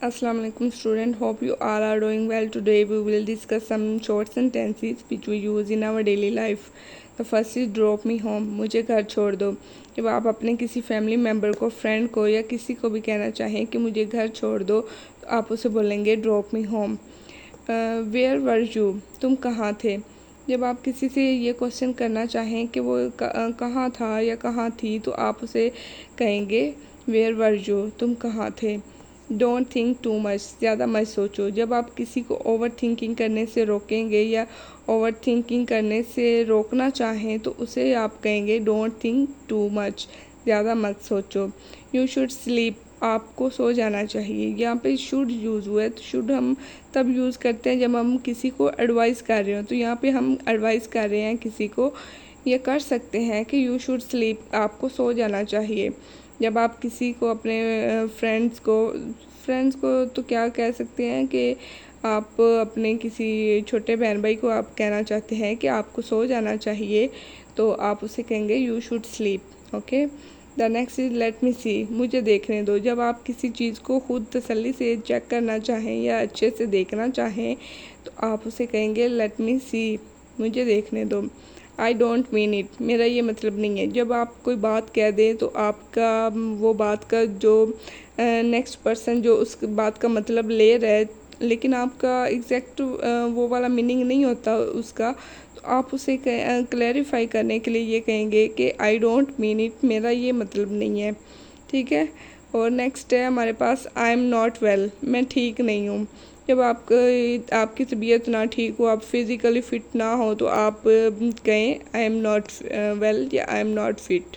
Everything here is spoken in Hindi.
Assalamu alaikum student, hope you all are doing well. Today we will discuss some short sentences which we use in our daily life. The first is drop me home, मुझे घर छोड़ दो। जब आप अपने किसी फैमिली मेम्बर को, फ्रेंड को या किसी को भी कहना चाहें कि मुझे घर छोड़ दो, तो आप उसे बोलेंगे drop me home. Where were you, तुम कहाँ थे। जब आप किसी से ये क्वेश्चन करना चाहें कि वो कहाँ था या कहाँ थी, तो आप उसे कहेंगे वेयर वर यू, तुम कहाँ थे। डोंट थिंक टू मच, ज़्यादा मत सोचो। जब आप किसी को ओवर थिंकिंग करने से रोकेंगे या ओवर थिंकिंग करने से रोकना चाहें, तो उसे आप कहेंगे डोंट थिंक टू मच, ज़्यादा मत सोचो। यू शुड स्लीप, आपको सो जाना चाहिए। यहाँ पे शुड यूज़ हुआ है, तो शुड हम तब यूज़ करते हैं जब हम किसी को एडवाइस कर रहे हो। तो यहाँ पे हम एडवाइस कर रहे हैं किसी को, ये कर सकते हैं कि यू शुड स्लीप, आपको सो जाना चाहिए। जब आप किसी को अपने फ्रेंड्स को तो क्या कह सकते हैं कि आप अपने किसी छोटे बहन भाई को आप कहना चाहते हैं कि आपको सो जाना चाहिए, तो आप उसे कहेंगे you should sleep. Okay, the next is let me see, मुझे देखने दो। जब आप किसी चीज़ को खुद तसल्ली से चेक करना चाहें या अच्छे से देखना चाहें, तो आप उसे कहेंगे लेट मी सी, मुझे देखने दो। आई डोंट मीन इट, मेरा ये मतलब नहीं है। जब आप कोई बात कह दें तो आपका वो बात का जो नेक्स्ट पर्सन जो उस बात का मतलब ले रहा है, लेकिन आपका एग्जैक्ट वो वाला मीनिंग नहीं होता उसका, तो आप उसे क्लैरिफाई करने के लिए ये कहेंगे कि आई डोंट मीन इट, मेरा ये मतलब नहीं है। ठीक है। और नेक्स्ट है हमारे पास आई एम नॉट वेल, मैं ठीक नहीं हूँ। जब आपकी तबीयत ना ठीक हो, आप फिज़िकली फ़िट ना हो, तो आप कहें आई एम नॉट वेल या आई एम नॉट फिट।